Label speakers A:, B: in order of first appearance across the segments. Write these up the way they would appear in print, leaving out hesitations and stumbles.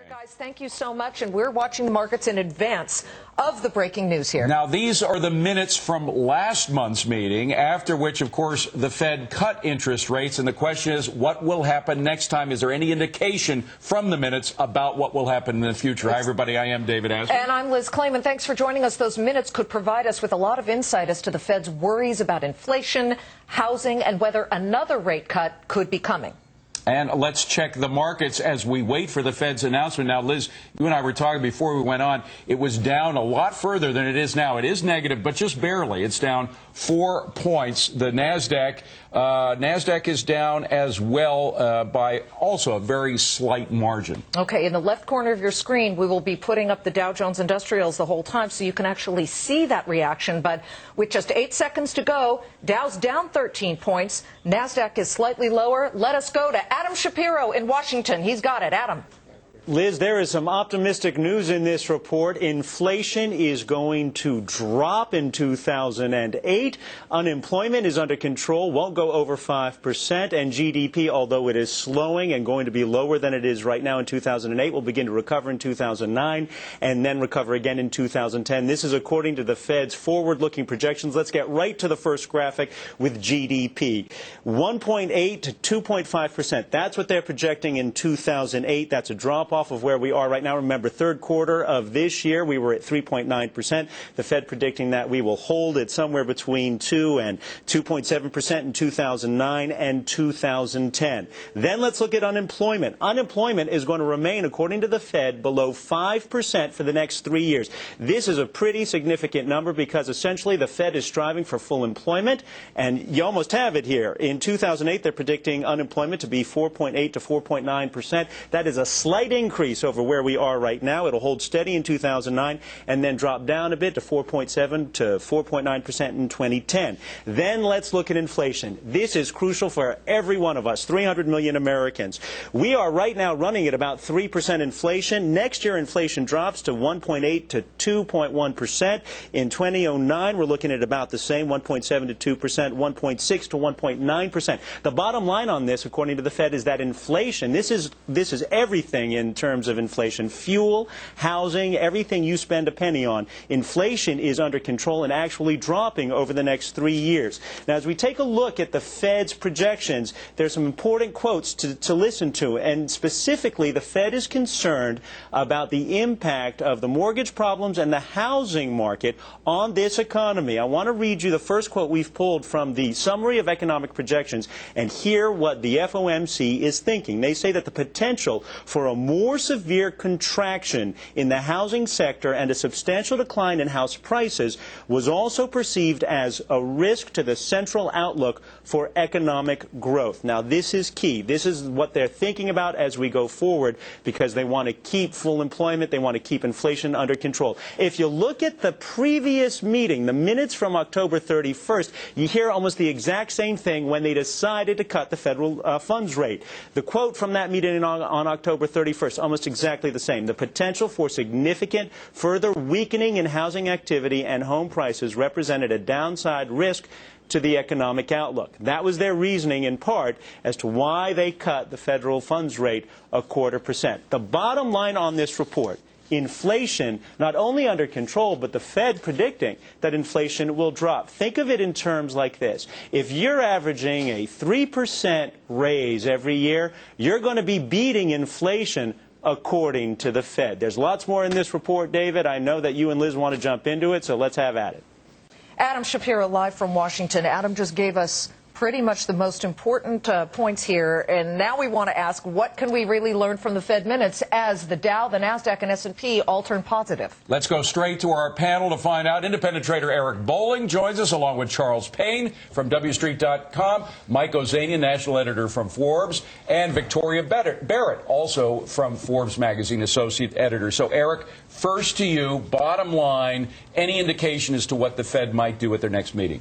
A: Guys, thank you so much, and we're watching the markets in advance of the breaking news here.
B: Now, these are the minutes from last month's meeting, after which, of course, the Fed cut interest rates, and the question is, what will happen next time? Is there any indication from the minutes about what will happen in the future? Hi, everybody. I am David Asman.
A: And I'm Liz Klayman. Thanks for joining us. Those minutes could provide us with a lot of insight as to the Fed's worries about inflation, housing, and whether another rate cut could be coming.
B: And let's check the markets as we wait for the Fed's announcement. Now, Liz, you and I were talking before we went on. It was down a lot further than it is now. It is negative, but just barely. It's down 4 points. The NASDAQ is down as well by also a very slight margin.
A: Okay, in the left corner of your screen, we will be putting up the Dow Jones Industrials the whole time so you can actually see that reaction. But with just 8 seconds to go, Dow's down 13 points. NASDAQ is slightly lower. Let us go to Adam Shapiro in Washington. He's got it. Adam.
C: Liz, there is some optimistic news in this report. Inflation is going to drop in 2008. Unemployment is under control, won't go over 5%. And GDP, although it is slowing and going to be lower than it is right now in 2008, will begin to recover in 2009 and then recover again in 2010. This is according to the Fed's forward-looking projections. Let's get right to the first graphic with GDP. 1.8 to 2.5%. That's what they're projecting in 2008. That's a drop off of where we are right now. Remember, third quarter of this year, we were at 3.9%. The Fed predicting that we will hold it somewhere between 2 and 2.7% in 2009 and 2010. Then let's look at unemployment. Unemployment is going to remain, according to the Fed, below 5% for the next 3 years. This is a pretty significant number because essentially the Fed is striving for full employment, and you almost have it here. In 2008, they're predicting unemployment to be 4.8 to 4.9%. That is a slight increase over where we are right now. It'll hold steady in 2009 and then drop down a bit to 4.7 to 4.9% in 2010. Then let's look at inflation. This is crucial for every one of us, 300 million Americans. We are right now running at about 3% inflation. Next year, inflation drops to 1.8 to 2.1%. In 2009, we're looking at about the same, 1.7 to 2%, 1.6 to 1.9%. The bottom line on this, according to the Fed, is that inflation, this is everything in terms of inflation. Fuel, housing, everything you spend a penny on. Inflation is under control and actually dropping over the next 3 years. Now, as we take a look at the Fed's projections, there's some important quotes to listen to. And specifically, the Fed is concerned about the impact of the mortgage problems and the housing market on this economy. I want to read you the first quote we've pulled from the Summary of Economic Projections and hear what the FOMC is thinking. They say that the potential for a more severe contraction in the housing sector and a substantial decline in house prices was also perceived as a risk to the central outlook for economic growth. Now, this is key. This is what they're thinking about as we go forward because they want to keep full employment. They want to keep inflation under control. If you look at the previous meeting, the minutes from October 31st, you hear almost the exact same thing when they decided to cut the federal funds rate. The quote from that meeting on October 31st, almost exactly the same. The potential for significant further weakening in housing activity and home prices represented a downside risk to the economic outlook. That was their reasoning in part as to why they cut the federal funds rate 0.25%. The bottom line on this report, inflation not only under control, but the Fed predicting that inflation will drop. Think of it in terms like this. If you're averaging a 3% raise every year, you're going to be beating inflation according to the Fed. There's lots more in this report, David. I know that you and Liz want to jump into it, so let's have at it.
A: Adam Shapiro live from Washington. Adam just gave us pretty much the most important points here, and now we want to ask, what can we really learn from the Fed minutes as the Dow, the NASDAQ, and S&P all turn positive?
B: Let's go straight to our panel to find out. Independent trader Eric Bolling joins us, along with Charles Payne from WStreet.com, Mike Ozanian, national editor from Forbes, and Victoria Barrett, also from Forbes magazine, associate editor. So, Eric, first to you, bottom line, any indication as to what the Fed might do at their next meeting?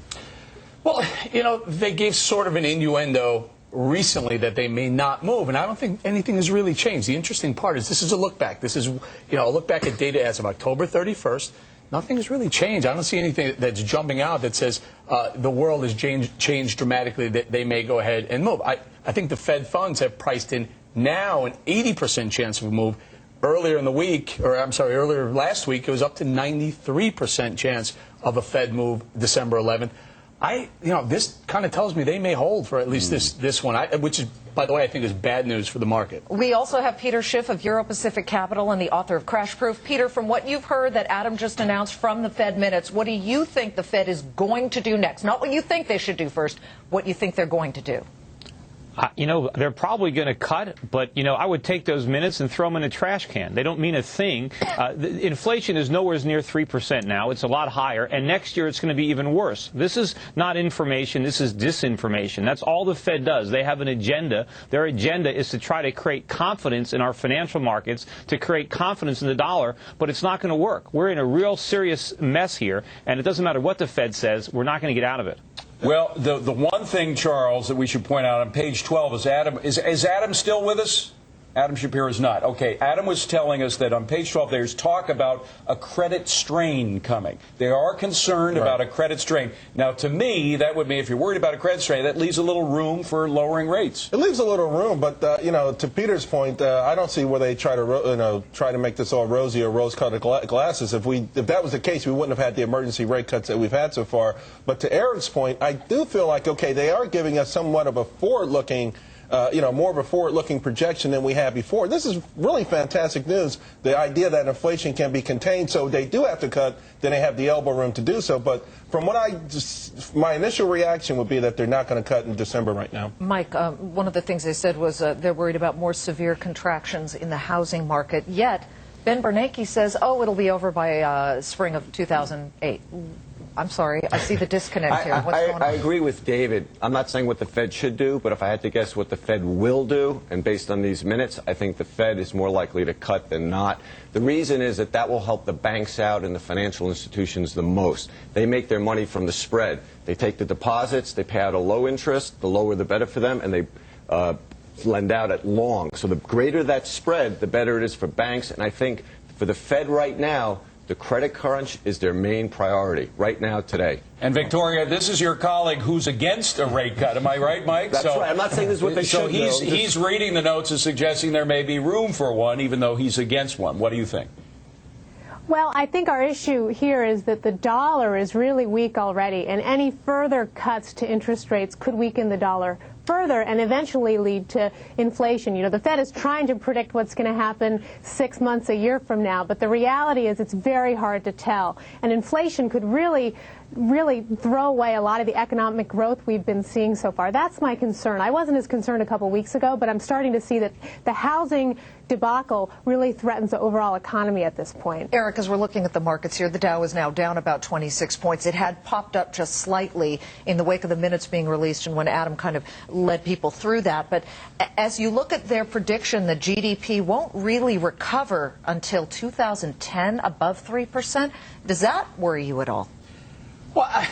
D: Well, you know, they gave sort of an innuendo recently that they may not move, and I don't think anything has really changed. The interesting part is this is a look back. This is, a look back at data as of October 31st. Nothing has really changed. I don't see anything that's jumping out that says the world has changed dramatically, that they may go ahead and move. I think the Fed funds have priced in now an 80% chance of a move. earlier in the week, or I'm sorry, earlier last week, it was up to 93% chance of a Fed move December 11th. This kind of tells me they may hold for at least this one, which is, by the way, I think is bad news for the market.
A: We also have Peter Schiff of Euro Pacific Capital and the author of Crash Proof. Peter, from what you've heard that Adam just announced from the Fed minutes, what do you think the Fed is going to do next? Not what you think they should do first, what you think they're going to do.
E: They're probably going to cut, but, I would take those minutes and throw them in a trash can. They don't mean a thing. The inflation is nowhere near 3% now. It's a lot higher, and next year it's going to be even worse. This is not information. This is disinformation. That's all the Fed does. They have an agenda. Their agenda is to try to create confidence in our financial markets, to create confidence in the dollar, but it's not going to work. We're in a real serious mess here, and it doesn't matter what the Fed says. We're not going to get out of it.
B: Well, the one thing, Charles, that we should point out on page 12 is Adam. Is Adam still with us? Adam Shapiro is not. Okay, Adam was telling us that on page 12 there's talk about a credit strain coming. They are concerned about a credit strain. Now, to me, that would mean if you're worried about a credit strain, that leaves a little room for lowering rates.
F: It leaves a little room, but to Peter's point, I don't see where they try to make this all rosy or rose-colored glasses. If that was the case, we wouldn't have had the emergency rate cuts that we've had so far. But to Eric's point, I do feel like they are giving us somewhat of a forward-looking. More of a forward-looking projection than we had before. This is really fantastic news, the idea that inflation can be contained, so they do have to cut, then they have the elbow room to do so. But from what my initial reaction would be that they're not going to cut in December right now.
A: Mike, one of the things they said was they're worried about more severe contractions in the housing market, yet Ben Bernanke says, it'll be over by spring of 2008. I'm sorry, I see the disconnect here. What's going on?
G: I agree with David. I'm not saying what the Fed should do, but if I had to guess what the Fed will do, and based on these minutes, I think the Fed is more likely to cut than not. The reason is that will help the banks out and the financial institutions the most. They make their money from the spread. They take the deposits, they pay out a low interest, the lower the better for them, and they lend out at long. So the greater that spread, the better it is for banks. And I think for the Fed right now, the credit crunch is their main priority right now, today.
B: And Victoria, this is your colleague who's against a rate cut. Am I right, Mike?
G: That's right. I'm not saying this is what they should do.
B: So he's reading the notes and suggesting there may be room for one, even though he's against one. What do you think?
H: Well, I think our issue here is that the dollar is really weak already, and any further cuts to interest rates could weaken the dollar further and eventually lead to inflation. The Fed is trying to predict what's going to happen 6 months, a year from now, but the reality is it's very hard to tell. And inflation could really throw away a lot of the economic growth we've been seeing so far. That's my concern. I wasn't as concerned a couple weeks ago, but I'm starting to see that the housing debacle really threatens the overall economy at this point.
A: Eric, as we're looking at the markets here, the Dow is now down about 26 points. It had popped up just slightly in the wake of the minutes being released and when Adam kind of led people through that. But as you look at their prediction, the GDP won't really recover until 2010, above 3%. Does that worry you at all?
D: Well,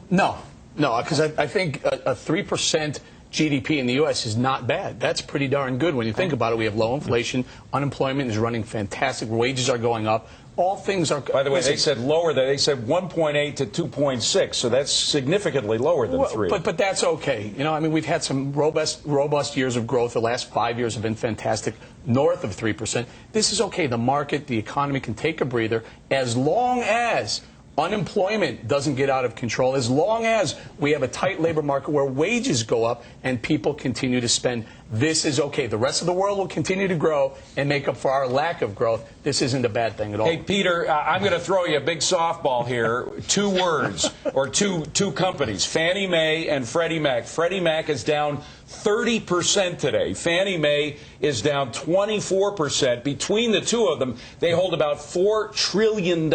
D: no, because I think a 3% GDP in the U.S. is not bad. That's pretty darn good when you think about it. We have low inflation. Unemployment is running fantastic. Wages are going up. All things are...
B: By the way, they said lower. They said 1.8 to 2.6, so that's significantly lower than 3.
H: Well,
D: but that's okay. We've had some robust years of growth. The last 5 years have been fantastic, north of 3%. This is okay. The market, the economy can take a breather as long as unemployment doesn't get out of control, as long as we have a tight labor market where wages go up and people continue to spend. This is okay. The rest of the world will continue to grow and make up for our lack of growth. This isn't a bad thing at all.
B: Hey, Peter, I'm going to throw you a big softball here. 2 words, or two companies, Fannie Mae and Freddie Mac. Freddie Mac is down 30% today. Fannie Mae is down 24%. Between the two of them, they hold about $4 trillion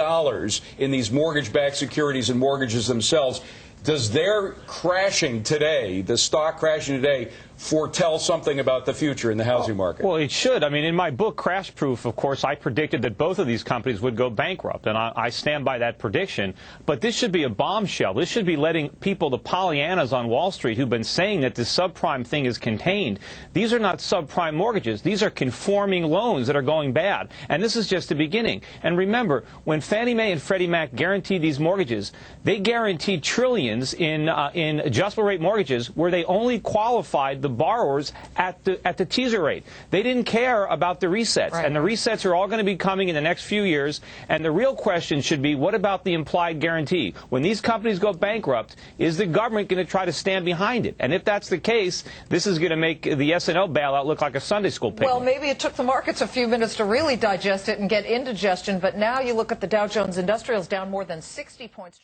B: in these mortgage-backed securities and mortgages themselves. Does their crashing today, the stock crashing today, foretell something about the future in the housing market?
E: Well, it should. In my book, Crash Proof, of course, I predicted that both of these companies would go bankrupt, and I stand by that prediction. But this should be a bombshell. This should be letting people, the Pollyannas on Wall Street, who've been saying that this subprime thing is contained. These are not subprime mortgages. These are conforming loans that are going bad. And this is just the beginning. And remember, when Fannie Mae and Freddie Mac guaranteed these mortgages, they guaranteed trillions in adjustable rate mortgages where they only qualified the borrowers at the teaser rate. They didn't care about the resets,
A: Right.
E: and the resets are all going to be coming in the next few years. And the real question should be, what about the implied guarantee? When these companies go bankrupt, is the government going to try to stand behind it? And if that's the case, this is going to make the S&L bailout look like a Sunday school picnic.
A: Well, maybe it took the markets a few minutes to really digest it and get indigestion, but now you look at the Dow Jones Industrials down more than 60 points.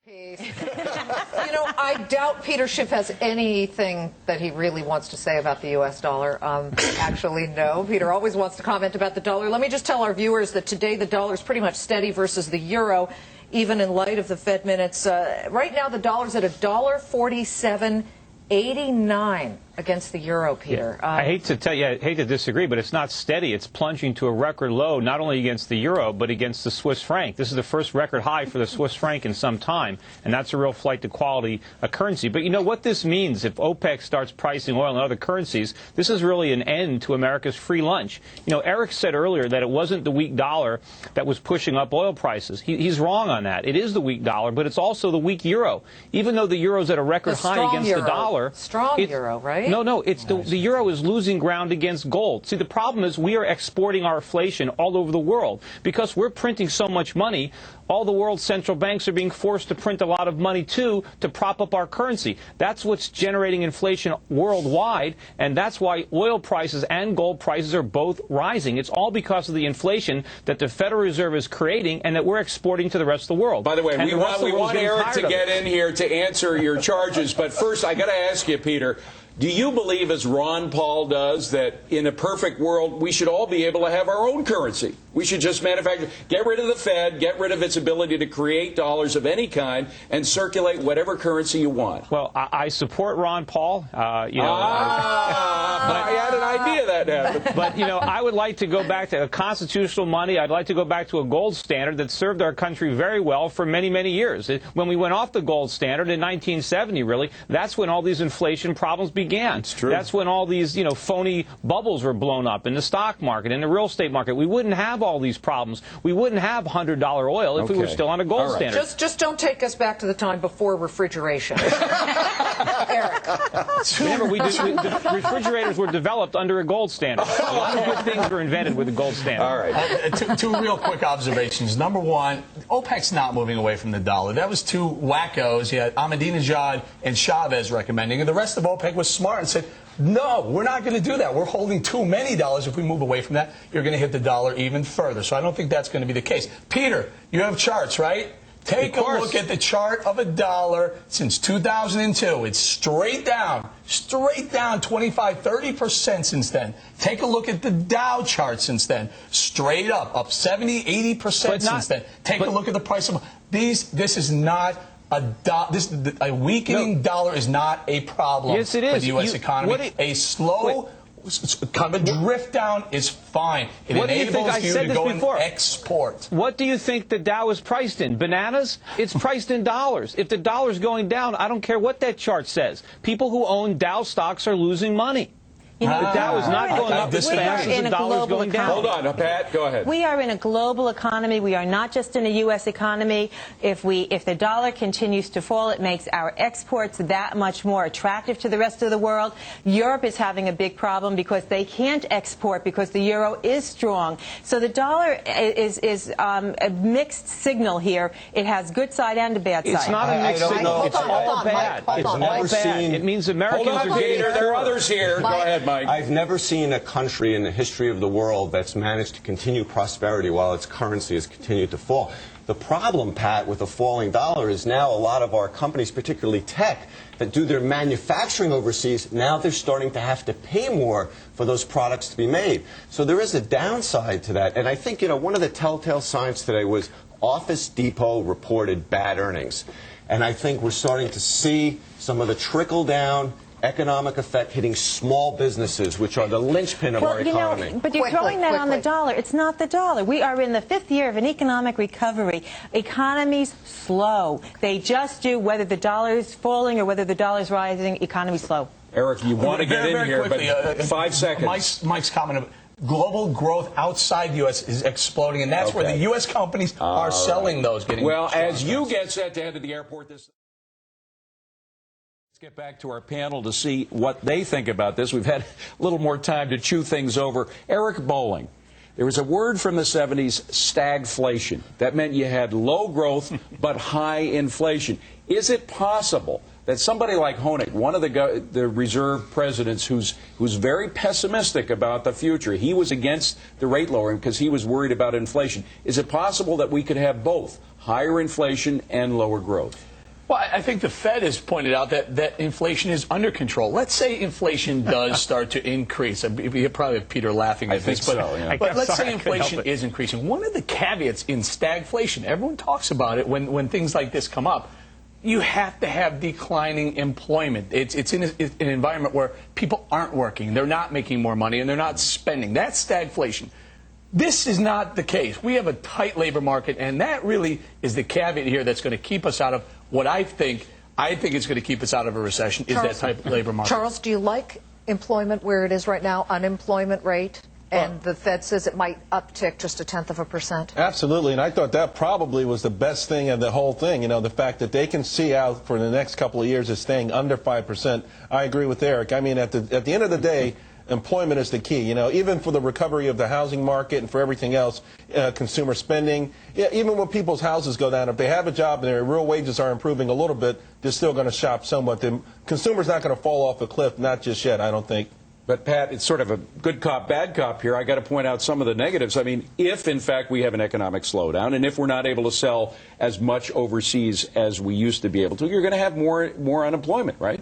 A: You know, I doubt Peter Schiff has anything that he really wants to say about the U.S. dollar. Actually, no. Peter always wants to comment about the dollar. Let me just tell our viewers that today the dollar is pretty much steady versus the euro, even in light of the Fed minutes. Right now, the dollar's at $1.4789 against the euro, Peter.
E: I hate to tell you, I hate to disagree, but it's not steady. It's plunging to a record low, not only against the euro, but against the Swiss franc. This is the first record high for the Swiss franc in some time, and that's a real flight to quality currency. But you know what this means? If OPEC starts pricing oil and other currencies, this is really an end to America's free lunch. You know, Eric said earlier that it wasn't the weak dollar that was pushing up oil prices. He's wrong on that. It is the weak dollar, but it's also the weak euro. Even though the euro's at a record high against the dollar.
A: Strong euro, right?
E: No, it's the euro is losing ground against gold. See, the problem is we are exporting our inflation all over the world because we're printing so much money. All the world's central banks are being forced to print a lot of money, too, to prop up our currency. That's what's generating inflation worldwide, and that's why oil prices and gold prices are both rising. It's all because of the inflation that the Federal Reserve is creating and that we're exporting to the rest of the world.
B: By the way, we want Eric to get
E: it.
B: in here to answer your charges. But first, I got to ask you, Peter, do you believe, as Ron Paul does, that in a perfect world, we should all be able to have our own currency? We should just manufacture, get rid of the Fed, get rid of its ability to create dollars of any kind, and circulate whatever currency you want.
E: Well, I support Ron Paul.
B: I had an idea that happened.
E: But, you know, I would like to go back to a constitutional money. I'd like to go back to a gold standard that served our country very well for many, many years. When we went off the gold standard in 1970, really, that's when all these inflation problems began.
B: It's true.
E: That's when all these, phony bubbles were blown up in the stock market, in the real estate market. We wouldn't have all these problems. We wouldn't have $100 oil if we were still on a gold standard.
A: Just don't take us back to the time before refrigeration. Eric.
E: Remember, the refrigerators were developed under a gold standard. A lot of good things were invented with the gold standard.
B: All right.
D: Two real quick observations. Number one, OPEC's not moving away from the dollar. That was two wackos. You had Ahmadinejad and Chavez recommending, and the rest of OPEC was smart and said, no, we're not going to do that. We're holding too many dollars. If we move away from that, you're going to hit the dollar even further. So I don't think that's going to be the case. Peter, you have charts, right? Take a look at the chart of a dollar since 2002. It's straight down 25, 30% since then. Take a look at the Dow chart since then. Straight up 70, 80% since then. Take a look at the price of these. This is not a weakening dollar is not a problem
E: yes, it is.
D: for the U.S. economy. A slow kind of a drift down is fine. It enables you to go and export.
E: What do you think the Dow is priced in? Bananas? It's priced in dollars. If the dollar's going down, I don't care what that chart says. People who own Dow stocks are losing money.
I: You know,
E: the Dow is not going up as fast as the dollar is going down.
B: Hold on, Pat, go ahead.
I: We are in a global economy. We are not just in a U.S. economy. If the dollar continues to fall, it makes our exports that much more attractive to the rest of the world. Europe is having a big problem because they can't export because the euro is strong. So the dollar is a mixed signal here. It has good side and a bad side.
E: It's not a mixed signal. It's all bad. It's all bad. It means Americans are getting
B: Peter, there are others here. Go ahead, Mike.
G: I've never seen a country in the history of the world that's managed to continue prosperity while its currency has continued to fall. The problem, Pat, with a falling dollar is now a lot of our companies, particularly tech, that do their manufacturing overseas, now they're starting to have to pay more for those products to be made. So there is a downside to that. And I think, one of the telltale signs today was Office Depot reported bad earnings. And I think we're starting to see some of the trickle-down economic effect hitting small businesses, which are the linchpin of our economy.
I: But you're throwing that on the dollar. It's not the dollar. We are in the 5th year of an economic recovery. Economies slow. They just do, whether the dollar is falling or whether the dollar is rising, economy slow.
B: Eric, you want to get in here,
D: quickly,
B: but 5 seconds.
D: Mike's comment. Global growth outside the U.S. is exploding, and that's where the U.S. companies are selling those.
B: Well, as you get set to head to the airport this Let's get back to our panel to see what they think about this. We've had a little more time to chew things over. Eric Bolling, there was a word from the 70s, stagflation. That meant you had low growth but high inflation. Is it possible that somebody like Honig, one of the reserve presidents who's very pessimistic about the future, he was against the rate lowering because he was worried about inflation. Is it possible that we could have both higher inflation and lower growth?
D: Well, I think the Fed has pointed out that inflation is under control. Let's say inflation does start to increase. You probably have Peter laughing at this, but let's say inflation is increasing. One of the caveats in stagflation, everyone talks about it when things like this come up, you have to have declining employment. It's in an environment where people aren't working, they're not making more money, and they're not spending. That's stagflation. This is not the case. We have a tight labor market, and that really is the caveat here that's going to keep us out of what I think it's going to keep us out of a recession, is that tight labor market.
A: Charles, do you like employment where it is right now, unemployment rate? And the Fed says it might uptick just 0.1%.
F: Absolutely, and I thought that probably was the best thing of the whole thing. You know, the fact that they can see out for the next couple of years as staying under 5%. I agree with Eric. I mean, at the end of the day, employment is the key. You know, even for the recovery of the housing market and for everything else, consumer spending. Yeah, even when people's houses go down, if they have a job and their real wages are improving a little bit, they're still going to shop somewhat. The consumer's not going to fall off a cliff, not just yet, I don't think.
B: But, Pat, it's sort of a good cop, bad cop here. I got to point out some of the negatives. I mean, if, in fact, we have an economic slowdown and if we're not able to sell as much overseas as we used to be able to, you're going to have more unemployment, right?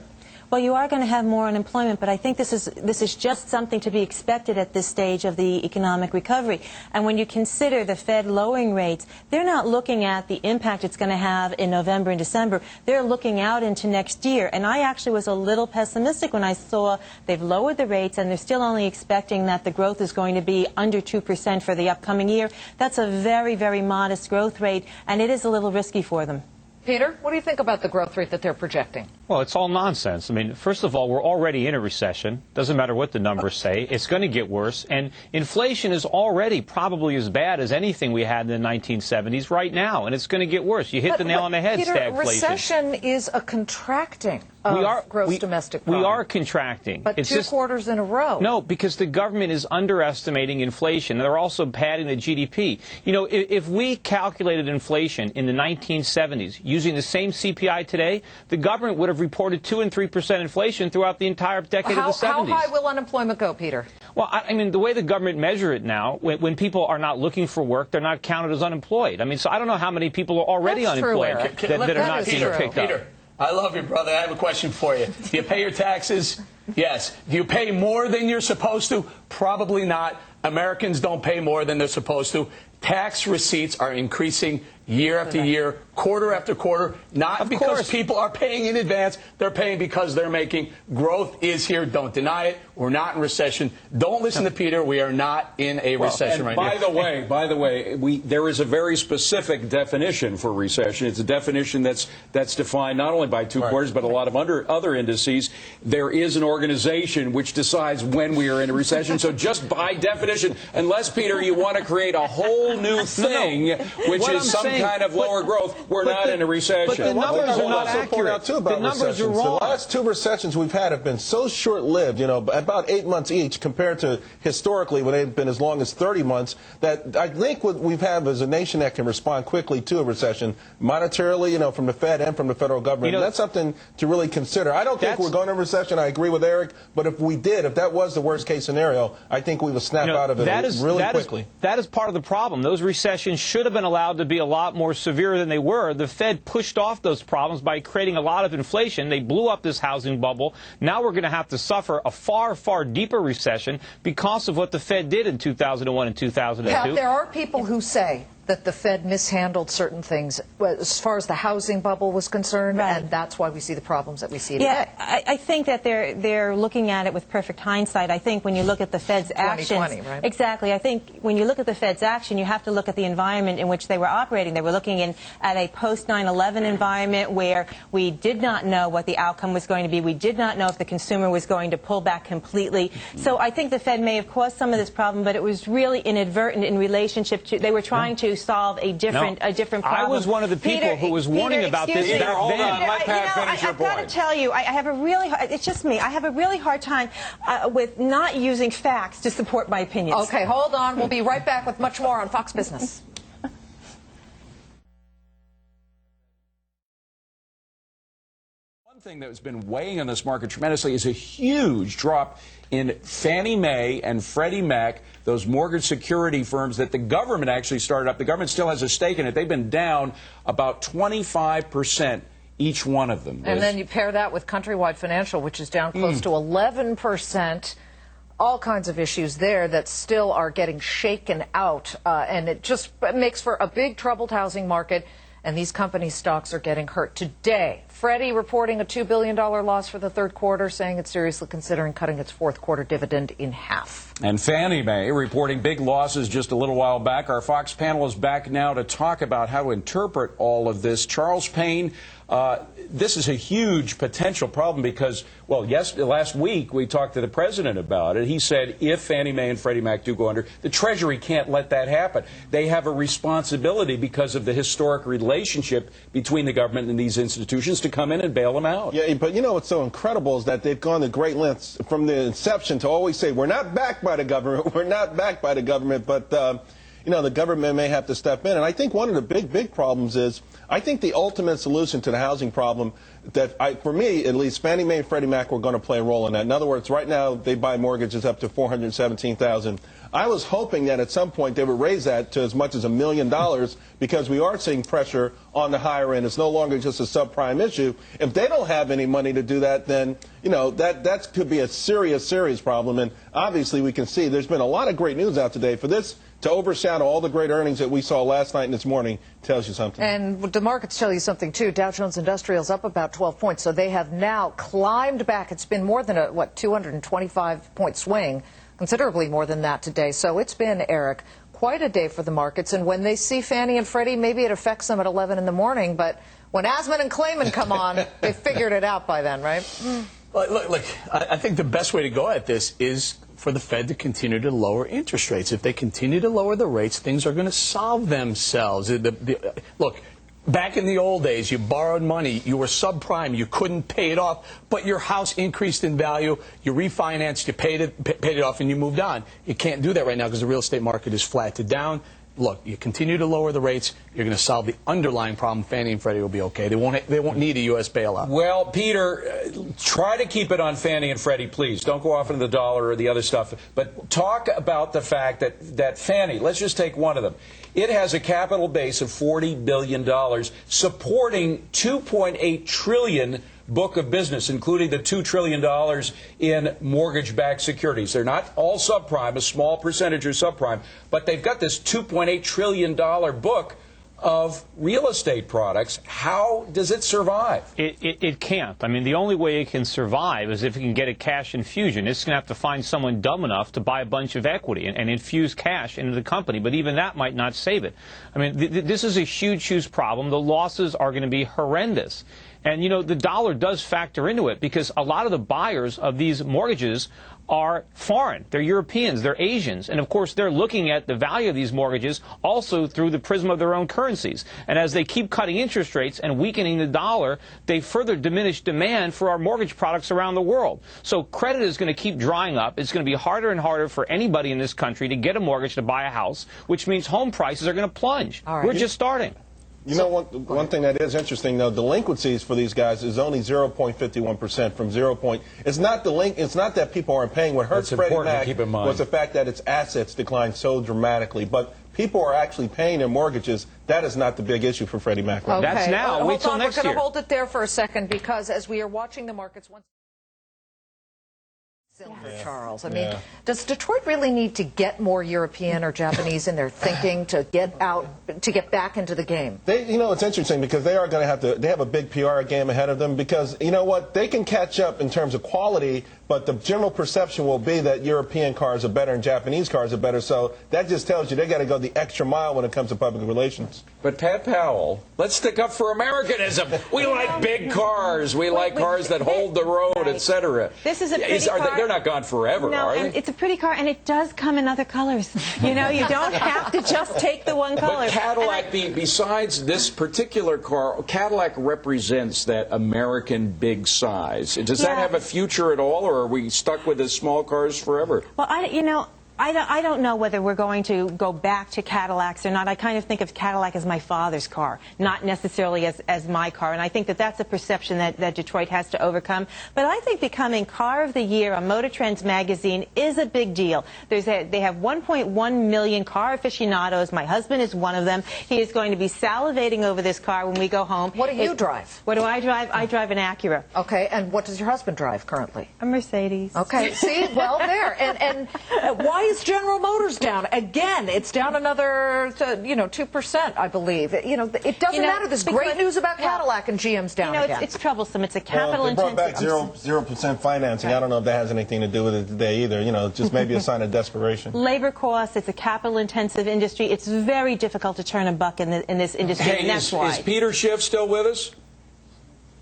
I: Well, you are going to have more unemployment, but I think this is just something to be expected at this stage of the economic recovery. And when you consider the Fed lowering rates, they're not looking at the impact it's going to have in November and December. They're looking out into next year. And I actually was a little pessimistic when I saw they've lowered the rates and they're still only expecting that the growth is going to be under 2% for the upcoming year. That's a very, very modest growth rate, and it is a little risky for them.
A: Peter, what do you think about the growth rate that they're projecting?
E: Well, it's all nonsense. I mean, first of all, we're already in a recession. Doesn't matter what the numbers say. It's going to get worse. And inflation is already probably as bad as anything we had in the 1970s right now. And it's going to get worse. You hit the nail on the head,
A: Peter,
E: stagflation.
A: Recession is a contracting of gross domestic product.
E: We are contracting.
A: But it's 2 quarters in a row.
E: No, because the government is underestimating inflation. They're also padding the GDP. You know, if we calculated inflation in the 1970s using the same CPI today, the government would have reported 2% and 3% inflation throughout the entire decade of the 70s.
A: How high will unemployment go, Peter?
E: Well, I mean, the way the government measure it now, when people are not looking for work, they're not counted as unemployed. I mean, so I don't know how many people are already unemployed that are not being picked up.
D: Peter, I love you, brother. I have a question for you. Do you pay your taxes? Yes. Do you pay more than you're supposed to? Probably not. Americans don't pay more than they're supposed to. Tax receipts are increasing year after year, quarter after quarter, not because people are paying in advance. They're paying because they're making. Growth is here. Don't deny it. We're not in recession. Don't listen to Peter. We are not in a recession right now.
B: By the way, there is a very specific definition for recession. It's a definition that's defined not only by 2 quarters, but a lot of other indices. There is an organization which decides when we are in a recession. So just by definition, unless, Peter, you want to create a whole new thing, which is some kind of lower growth, we're not in a recession.
C: But the numbers are not accurate.
F: The numbers are wrong. The last 2 recessions we've had have been so short-lived, you know, about 8 months each, compared to historically when they've been as long as 30 months, that I think what we've had is a nation that can respond quickly to a recession, monetarily, you know, from the Fed and from the federal government. You know, that's something to really consider. I don't think we're going to recession. I agree with Eric. But if we did, if that was the worst-case scenario, I think we would snap out of it really quickly.
E: That is part of the problem. Those recessions should have been allowed to be a lot more severe than they were. The Fed pushed off those problems by creating a lot of inflation. They blew up this housing bubble. Now we're going to have to suffer a far, far deeper recession because of what the Fed did in 2001 and 2002.
A: Pat, there are people who say that the Fed mishandled certain things as far as the housing bubble was concerned, and that's why we see the problems that we see today.
I: Yeah, I think that they're looking at it with perfect hindsight. I think when you look at the Fed's actions,
A: right?
I: Exactly. I think when you look at the Fed's action, you have to look at the environment in which they were operating. They were looking at a post-9/11 environment where we did not know what the outcome was going to be. We did not know if the consumer was going to pull back completely. So I think the Fed may have caused some of this problem, but it was really inadvertent in relationship to, they were trying to to solve a different problem.
E: I was one of the people who was warning about this
I: excuse me.
E: back
B: Hold
E: then.
B: on, let Pat finish your
I: I've got to
B: point.
I: tell you, I have a really, it's just me, I have a really hard time with not using facts to support my opinions.
A: Okay, hold on. We'll be right back with much more on Fox Business.
B: One thing that's been weighing on this market tremendously is a huge drop in Fannie Mae and Freddie Mac, those mortgage security firms that the government actually started up. The government still has a stake in it. They've been down about 25%, each one of them.
A: And then you pair that with Countrywide Financial, which is down close to 11%. All kinds of issues there that still are getting shaken out. And it just makes for a big troubled housing market. And these company stocks are getting hurt today. Freddie reporting a $2 billion loss for the third quarter, saying it's seriously considering cutting its fourth quarter dividend in half.
B: And Fannie Mae reporting big losses just a little while back. Our Fox panel is back now to talk about how to interpret all of this. Charles Payne, this is a huge potential problem because, well, last week we talked to the president about it. He said if Fannie Mae and Freddie Mac do go under, the Treasury can't let that happen. They have a responsibility because of the historic relationship between the government and these institutions to come in and bail them out.
F: Yeah, but you know what's so incredible is that they've gone to great lengths from the inception to always say, we're not backed by the government, we're not backed by the government, but you know, the government may have to step in. And I think one of the big problems is, I think the ultimate solution to the housing problem, for me at least, Fannie Mae and Freddie Mac were going to play a role in that. In other words, right now they buy mortgages up to $417,000. I was hoping that at some point they would raise that to as much as $1 million because we are seeing pressure on the higher end. It's no longer just a subprime issue. If they don't have any money to do that, then you know that could be a serious problem. And obviously we can see there's been a lot of great news out today. For this to overshadow all the great earnings that we saw last night and this morning tells you something.
A: And the markets tell you something, too. Dow Jones Industrial's up about 12 points, so they have now climbed back. It's been more than a, 225-point swing, considerably more than that today. So it's been, Eric, quite a day for the markets. And when they see Fannie and Freddie, maybe it affects them at 11 in the morning, but when Asman and Clayman come on, they figured it out by then, right?
D: Look, I think the best way to go at this is for the Fed to continue to lower interest rates. If they continue to lower the rates, things are going to solve themselves. Look, back in the old days, you borrowed money, you were subprime, you couldn't pay it off, but your house increased in value, you refinanced, you paid it off, and you moved on. You can't do that right now because the real estate market is flat to down. Look, you continue to lower the rates, you're going to solve the underlying problem. Fannie and Freddie will be okay. They won't need a U.S. bailout.
B: Well, Peter, try to keep it on Fannie and Freddie, please. Don't go off into the dollar or the other stuff. But talk about the fact that Fannie, let's just take one of them. It has a capital base of $40 billion, supporting $2.8 trillion book of business, including the $2 trillion in mortgage-backed securities. They're not all subprime, a small percentage are subprime, but they've got this $2.8 trillion book of real estate products. How does it survive?
E: It can't. I mean, the only way it can survive is if it can get a cash infusion. It's going to have to find someone dumb enough to buy a bunch of equity and infuse cash into the company. But even that might not save it. I mean, this is a huge problem. The losses are going to be horrendous. And, you know, the dollar does factor into it because a lot of the buyers of these mortgages are foreign. They're Europeans, they're Asians, and of course they're looking at the value of these mortgages also through the prism of their own currencies. And as they keep cutting interest rates and weakening the dollar, they further diminish demand for our mortgage products around the world. So credit is going to keep drying up. It's going to be harder and harder for anybody in this country to get a mortgage to buy a house, which means home prices are going to plunge. We're just starting.
F: You know, one thing that is interesting, though, delinquencies for these guys is only 0.51% from 0. It's not that people aren't paying. What hurts Freddie Mac was the fact that its assets declined so dramatically. But people are actually paying their mortgages. That is not the big issue for Freddie Mac. Right?
A: Okay.
E: That's now. Wait till next year.
A: We're going to hold it there for a second because as we are watching the markets once. Charles, I mean, does Detroit really need to get more European or Japanese in their thinking to get back into the game?
F: You know, it's interesting because they are going to they have a big PR game ahead of them because, you know what, they can catch up in terms of quality, but the general perception will be that European cars are better and Japanese cars are better. So that just tells you they got to go the extra mile when it comes to public relations.
B: But Pat Powell, let's stick up for Americanism. We like big cars. We like cars that hold the road, etc.
I: This is a pretty car.
B: they're not gone forever,
I: No,
B: are
I: and
B: they?
I: it's a pretty car, and it does come in other colors. You know, you don't have to just take the one color.
B: But Cadillac, besides this particular car, Cadillac represents that American big size. Does that have a future at all, or are we stuck with the small cars forever?
I: Well, I don't know whether we're going to go back to Cadillacs or not. I kind of think of Cadillac as my father's car, not necessarily as my car. And I think that that's a perception that Detroit has to overcome. But I think becoming Car of the Year on Motor Trends magazine is a big deal. They have 1.1 million car aficionados. My husband is one of them. He is going to be salivating over this car when we go home.
A: What do you drive?
I: What do I drive? I drive an Acura.
A: Okay, and what does your husband drive currently?
I: A Mercedes.
A: Okay, see, well, there. And why is General Motors down? Again, it's down another, 2%, I believe. It doesn't matter. There's great news about Cadillac, and GM's down again.
I: It's troublesome. It's a
F: They
I: capital-intensive.
F: brought back 0% financing. I don't know if that has anything to do with it today either. Just maybe a sign of desperation.
I: Labor costs. It's a capital-intensive industry. It's very difficult to turn a buck in this industry, and that's why.
B: Is Peter Schiff still with us?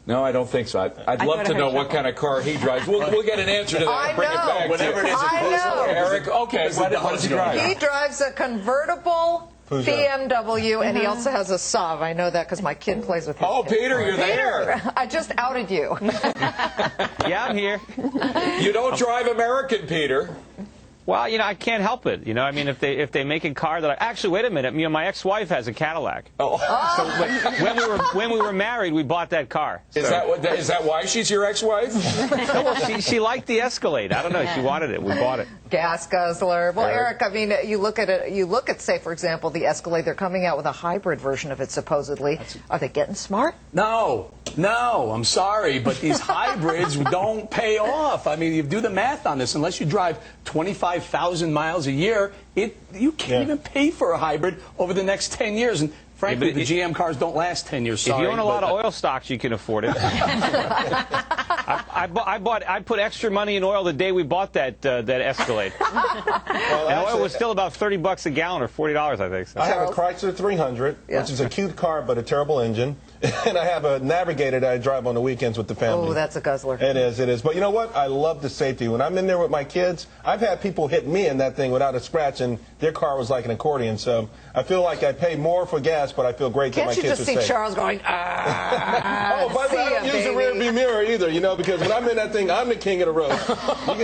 B: No, I don't think so. I'd love to know what kind of car he drives. We'll get an answer to that.
A: I
B: Bring it
A: know.
B: back.
D: Whatever it is,
A: I know.
B: Eric, okay, what does he drive?
A: He drives a convertible BMW, and he also has a Saab. I know that because my kid plays with him.
B: Oh, Peter, you're there.
A: I just outed you.
E: Yeah, I'm here.
B: You don't drive American, Peter.
E: Well, I can't help it. I mean, if they make a car that actually, wait a minute. My ex-wife has a Cadillac.
B: Oh.
E: So when we were married, we bought that car. So.
B: Is that why she's your ex-wife?
E: Well, she liked the Escalade. I don't know. She wanted it. We bought it.
A: Gas guzzler. Well, Eric, I mean, you look at, say, for example, the Escalade. They're coming out with a hybrid version of it, supposedly. Are they getting smart?
D: No, I'm sorry, but these hybrids don't pay off. I mean, you do the math on this. Unless you drive 25,000 miles a year, you can't even pay for a hybrid over the next 10 years. And frankly, the GM cars don't last 10 years. Sorry,
E: if you own a lot of oil stocks, you can afford it. I put extra money in oil the day we bought that Escalade. And oil was still about $30 a gallon, or $40, I think. So.
F: I have a Chrysler 300, which is a cute car but a terrible engine. And I have a Navigator that I drive on the weekends with the family.
A: Oh, that's a guzzler.
F: It is. But you know what? I love the safety. When I'm in there with my kids, I've had people hit me in that thing without a scratch, and their car was like an accordion. So I feel like I pay more for gas, but I feel great that my kids are safe.
A: Can't you just see Charles going,
F: Oh, by the way, I don't use the rear view mirror either, because when I'm in that thing, I'm the king of the road.
B: All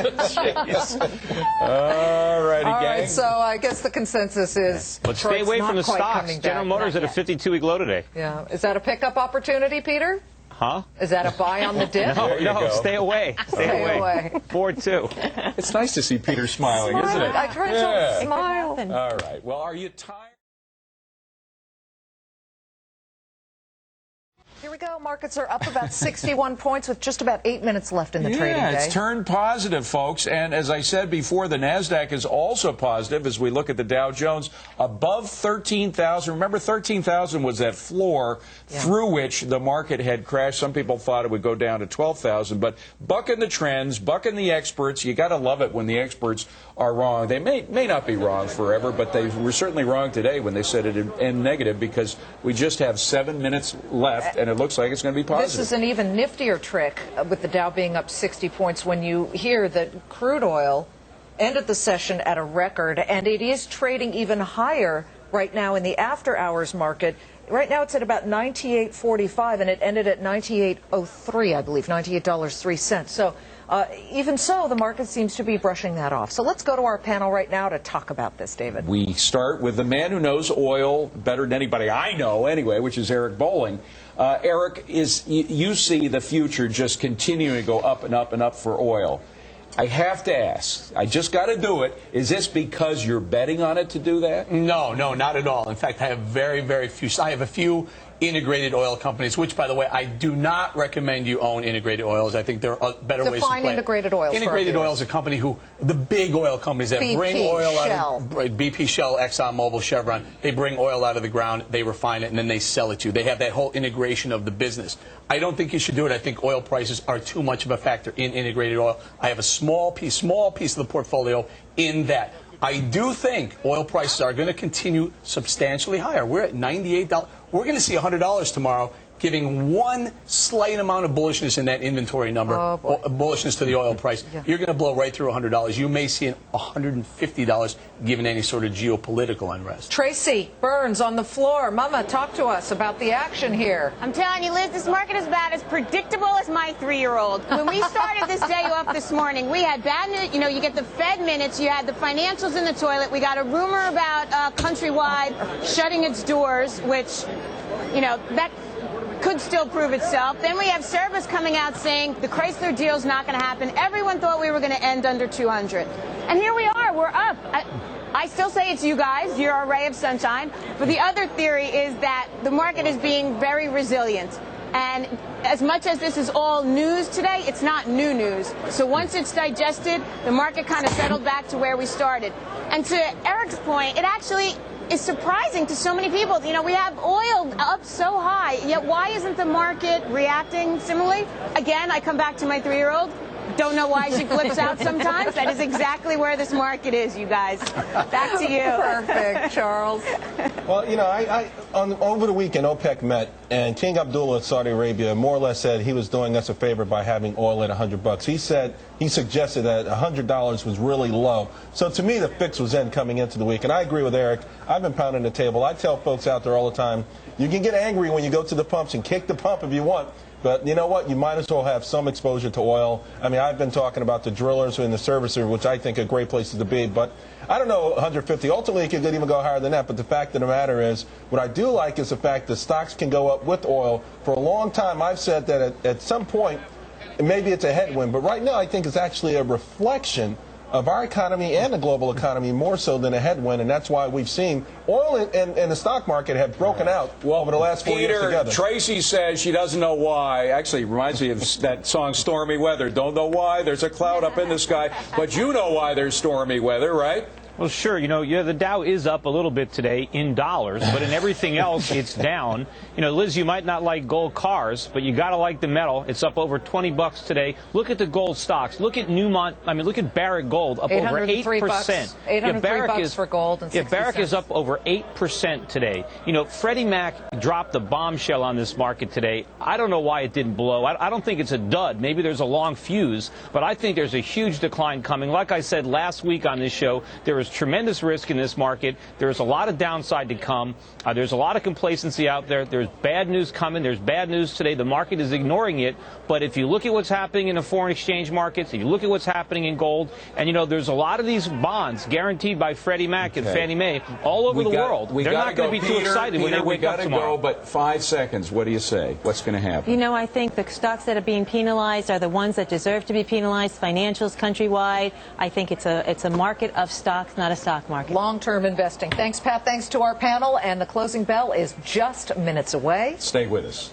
B: righty, gang.
A: All right, so I guess the consensus is
E: But stay away from the stocks. General Motors at a 52-week low today.
A: Yeah. Is that a pickup opportunity, Peter?
E: Huh?
A: Is that a buy on the dip?
E: No, stay away. Stay away. Ford, too.
B: It's nice to see Peter smiling, isn't it?
A: I try to smile.
B: All right. Well, are you tired?
A: Here we go. Markets are up about 61 points with just about 8 minutes left in the trading day.
B: Yeah, it's turned positive, folks. And as I said before, the NASDAQ is also positive as we look at the Dow Jones above 13,000. Remember, 13,000 was that floor through which the market had crashed. Some people thought it would go down to 12,000. But bucking the trends, bucking the experts, you got to love it when the experts are wrong. They may not be wrong forever, but they were certainly wrong today when they said it would end negative, because we just have 7 minutes left, and it looks like it's going to be positive.
A: This is an even niftier trick with the Dow being up 60 points when you hear that crude oil ended the session at a record, and it is trading even higher right now in the after-hours market. Right now it's at about $98.45, and it ended at $98.03, I believe, $98.03. So even so, the market seems to be brushing that off. So let's go to our panel right now to talk about this, David.
B: We start with the man who knows oil better than anybody I know, anyway, which is Eric Bowling. Eric, you see the future just continuing to go up and up and up for oil. I have to ask, I just got to do it. Is this because you're betting on it to do that?
D: No, not at all. In fact, I have very few. I have a few integrated oil companies, which, by the way, I do not recommend you own integrated oils. I think there are better ways to play.
A: Define integrated oils.
D: Integrated oil is a company the big oil companies that bring oil out of BP, Shell, Exxon, Mobil, Chevron. They bring oil out of the ground, they refine it, and then they sell it to you. They have that whole integration of the business. I don't think you should do it. I think oil prices are too much of a factor in integrated oil. I have a small piece of the portfolio in that. I do think oil prices are going to continue substantially higher. We're at $98. We're going to see $100 tomorrow giving one slight amount of bullishness in that inventory number, bullishness to the oil price, you're going to blow right through $100. You may see $150 given any sort of geopolitical unrest.
A: Tracy Burns on the floor. Mama, talk to us about the action here.
J: I'm telling you, Liz, this market is about as predictable as my 3-year-old. When we started this day off this morning, we had bad news. You know, you get the Fed minutes, you had the financials in the toilet. We got a rumor about Countrywide shutting its doors, which, you know, that could still prove itself. Then we have Service coming out saying the Chrysler deal is not going to happen. Everyone thought we were going to end under 200. And here we are. We're up. I still say it's you guys. You're our ray of sunshine. But the other theory is that the market is being very resilient. And as much as this is all news today, it's not new news. So once it's digested, the market kind of settled back to where we started. And to Eric's point, it actually is surprising to so many people. You know, we have oil up so high, yet why isn't the market reacting similarly? Again, I come back to my 3-year-old. Don't know why she flips out sometimes. That is exactly where this market is, you guys. Back to you.
A: Perfect, Charles.
F: Well, you know, over the weekend, OPEC met, and King Abdullah of Saudi Arabia more or less said he was doing us a favor by having oil at $100. He suggested that $100 was really low. So to me, the fix was in coming into the week. And I agree with Eric. I've been pounding the table. I tell folks out there all the time, you can get angry when you go to the pumps and kick the pump if you want. But you know what? You might as well have some exposure to oil. I mean, I've been talking about the drillers and the servicer, which I think are great places to be. But I don't know, 150. Ultimately, it could even go higher than that. But the fact of the matter is, what I do like is the fact that stocks can go up with oil. For a long time, I've said that at some point, maybe it's a headwind. But right now, I think it's actually a reflection of our economy and the global economy more so than a headwind, and that's why we've seen oil and the stock market have broken out over the last 4 years together.
B: Tracy says she doesn't know why. Actually, it reminds me of that song Stormy Weather. Don't know why. There's a cloud up in the sky. But you know why there's stormy weather, right?
E: Well, sure. You know, the Dow is up a little bit today in dollars, but in everything else, it's down. You know, Liz, you might not like gold cars, but you got to like the metal. It's up over $20 today. Look at the gold stocks. Look at Newmont. I mean, look at Barrick Gold, up over 8%.
A: $803 for gold and 60
E: Barrick
A: cents.
E: is up over 8% today. You know, Freddie Mac dropped the bombshell on this market today. I don't know why it didn't blow. I don't think it's a dud. Maybe there's a long fuse, but I think there's a huge decline coming. Like I said last week on this show, there is tremendous risk in this market. There's a lot of downside to come. There's a lot of complacency out there. There's bad news coming. There's bad news today. The market is ignoring it. But if you look at what's happening in the foreign exchange markets, if you look at what's happening in gold, and, you know, there's a lot of these bonds guaranteed by Freddie Mac and Fannie Mae all over the world. They're not going to be too excited when they wake up tomorrow.
B: We got to go, but 5 seconds. What do you say? What's going to happen?
I: You know, I think the stocks that are being penalized are the ones that deserve to be penalized. Financials, Countrywide. I think it's a market of stocks, not a stock market.
A: Long-term investing. Thanks, Pat. Thanks to our panel. And the closing bell is just minutes away.
B: Stay with us.